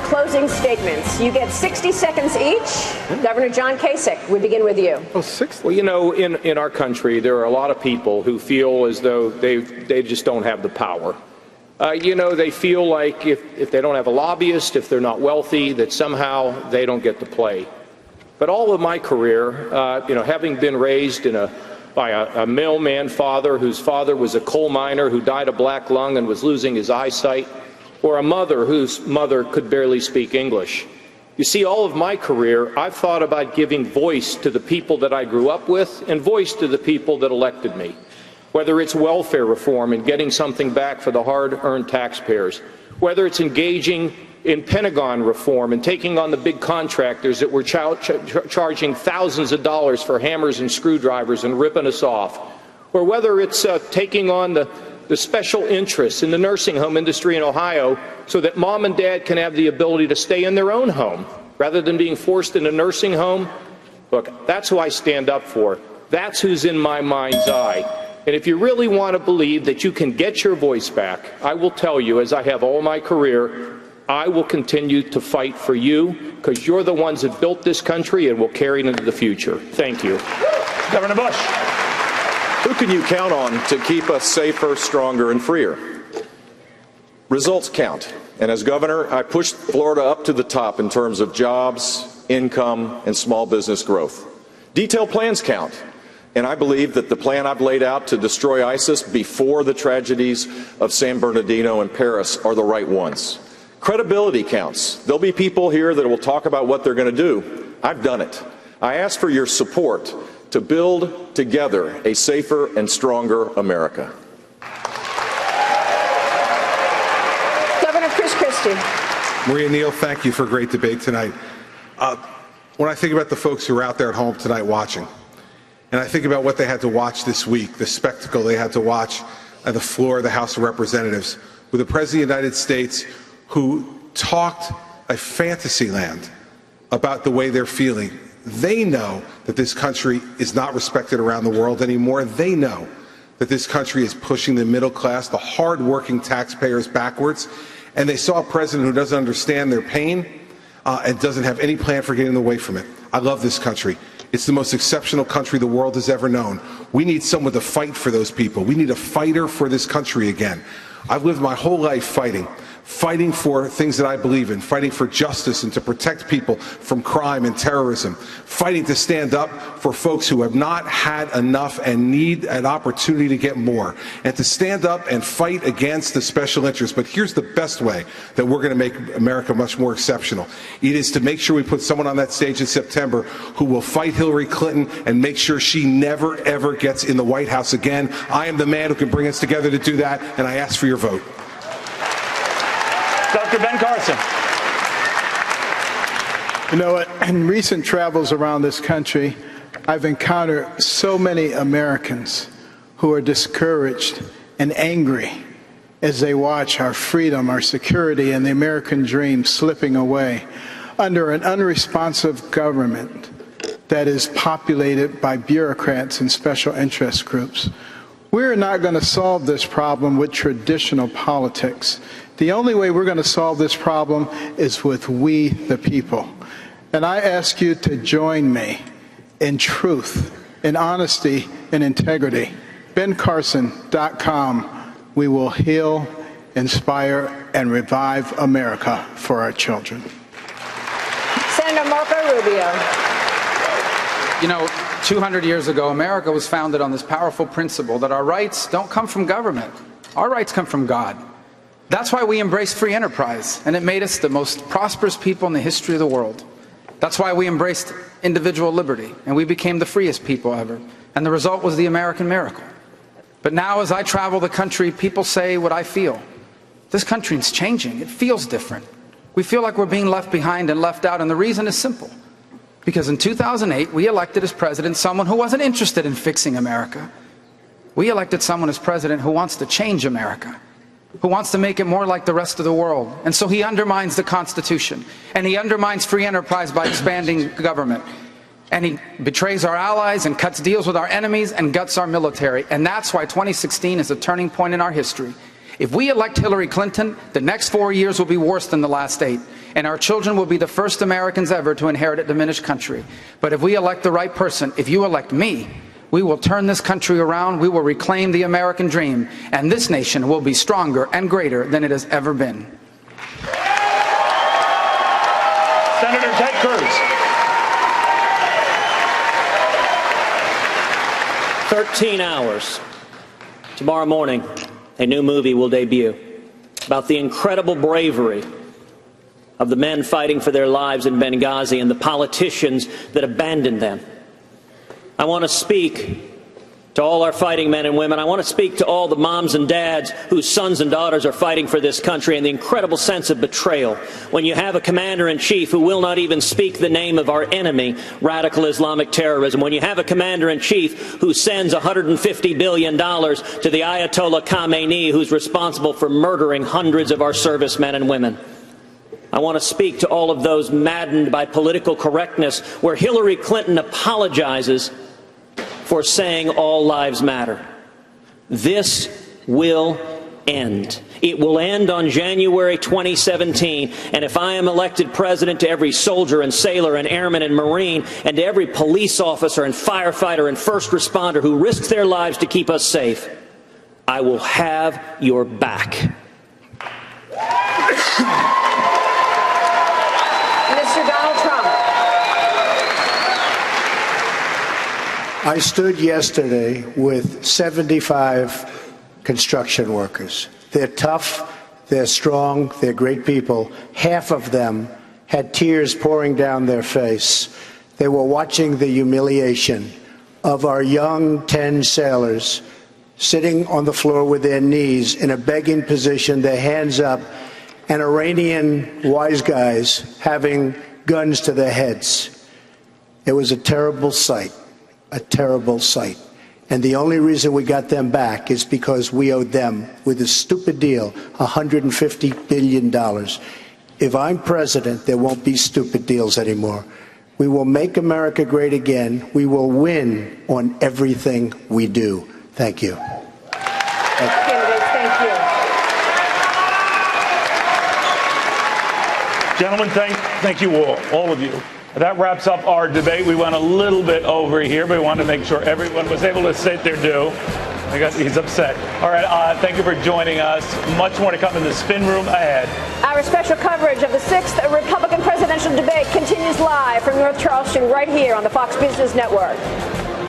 closing statements. You get 60 seconds each. Governor John Kasich, we begin with you. Oh, 60. Well, you know, in our country, there are a lot of people who feel as though they just don't have the power. You know, they feel like if they don't have a lobbyist, if they're not wealthy, that somehow they don't get to play. But all of my career, you know, having been raised by a mailman father whose father was a coal miner who died of black lung and was losing his eyesight, or a mother whose mother could barely speak English. You see, all of my career, I've thought about giving voice to the people that I grew up with and voice to the people that elected me. Whether it's welfare reform and getting something back for the hard-earned taxpayers, whether it's engaging in Pentagon reform and taking on the big contractors that were charging thousands of dollars for hammers and screwdrivers and ripping us off, or whether it's taking on the special interests in the nursing home industry in Ohio so that mom and dad can have the ability to stay in their own home rather than being forced in a nursing home. Look, that's who I stand up for. That's who's in my mind's eye. And if you really want to believe that you can get your voice back, I will tell you, as I have all my career, I will continue to fight for you because you're the ones that built this country and will carry it into the future. Thank you. Governor Bush. Who can you count on to keep us safer, stronger, and freer? Results count. And as governor, I pushed Florida up to the top in terms of jobs, income, and small business growth. Detailed plans count. And I believe that the plan I've laid out to destroy ISIS before the tragedies of San Bernardino and Paris are the right ones. Credibility counts. There'll be people here that will talk about what they're going to do. I've done it. I ask for your support to build together a safer and stronger America. Governor Chris Christie. Maria Neal, thank you for a great debate tonight. When I think about the folks who are out there at home tonight watching, and I think about what they had to watch this week, the spectacle they had to watch at the floor of the House of Representatives, with the President of the United States who talked a fantasy land about the way they're feeling. They know that this country is not respected around the world anymore. They know that this country is pushing the middle class, the hard-working taxpayers backwards. And they saw a president who doesn't understand their pain and doesn't have any plan for getting away from it. I love this country. It's the most exceptional country the world has ever known. We need someone to fight for those people. We need a fighter for this country again. I've lived my whole life fighting for things that I believe in, fighting for justice and to protect people from crime and terrorism, fighting to stand up for folks who have not had enough and need an opportunity to get more, and to stand up and fight against the special interests. But here's the best way that we're going to make America much more exceptional. It is to make sure we put someone on that stage in September who will fight Hillary Clinton and make sure she never, ever gets in the White House again. I am the man who can bring us together to do that, and I ask for your vote. Dr. Ben Carson. You know, in recent travels around this country, I've encountered so many Americans who are discouraged and angry as they watch our freedom, our security, and the American dream slipping away under an unresponsive government that is populated by bureaucrats and special interest groups. We're not going to solve this problem with traditional politics. The only way we're going to solve this problem is with we, the people. And I ask you to join me in truth, in honesty, and integrity. BenCarson.com. We will heal, inspire, and revive America for our children. Senator Marco Rubio. You know, 200 years ago, America was founded on this powerful principle that our rights don't come from government. Our rights come from God. That's why we embraced free enterprise, and it made us the most prosperous people in the history of the world. That's why we embraced individual liberty, and we became the freest people ever. And the result was the American miracle. But now, as I travel the country, people say what I feel. This country is changing. It feels different. We feel like we're being left behind and left out, and the reason is simple. Because in 2008, we elected as president someone who wasn't interested in fixing America. We elected someone as president who wants to change America, who wants to make it more like the rest of the world. And so he undermines the Constitution, and he undermines free enterprise by expanding government. And he betrays our allies and cuts deals with our enemies and guts our military. And that's why 2016 is a turning point in our history. If we elect Hillary Clinton, the next 4 years will be worse than the last 8. and our children will be the first Americans ever to inherit a diminished country. But if we elect the right person, if you elect me, we will turn this country around, we will reclaim the American dream, and this nation will be stronger and greater than it has ever been. Senator Ted Cruz. 13 hours. Tomorrow morning, a new movie will debut about the incredible bravery of the men fighting for their lives in Benghazi and the politicians that abandoned them. I want to speak to all our fighting men and women. I want to speak to all the moms and dads whose sons and daughters are fighting for this country, and the incredible sense of betrayal when you have a commander-in-chief who will not even speak the name of our enemy, radical Islamic terrorism, when you have a commander-in-chief who sends $150 billion to the Ayatollah Khamenei, who's responsible for murdering hundreds of our servicemen and women. I want to speak to all of those maddened by political correctness, where Hillary Clinton apologizes for saying all lives matter. This will end. It will end on January 2017, and if I am elected president, to every soldier and sailor and airman and Marine, and to every police officer and firefighter and first responder who risked their lives to keep us safe, I will have your back. Mr. Donald Trump. I stood yesterday with 75 construction workers. They're tough, they're strong, they're great people. Half of them had tears pouring down their face. They were watching the humiliation of our young 10 sailors sitting on the floor with their knees in a begging position, their hands up, and Iranian wise guys having guns to their heads. It was a terrible sight. A terrible sight. And the only reason we got them back is because we owed them, with a stupid deal, $150 billion. If I'm president, there won't be stupid deals anymore. We will make America great again. We will win on everything we do. Thank you. Candidates, thank you. Gentlemen, thank you all of you. That wraps up our debate. We went a little bit over here, but we wanted to make sure everyone was able to sit their due. He's upset. All right, thank you for joining us. Much more to come in the spin room ahead. Our special coverage of the 6th Republican presidential debate continues live from North Charleston right here on the Fox Business Network.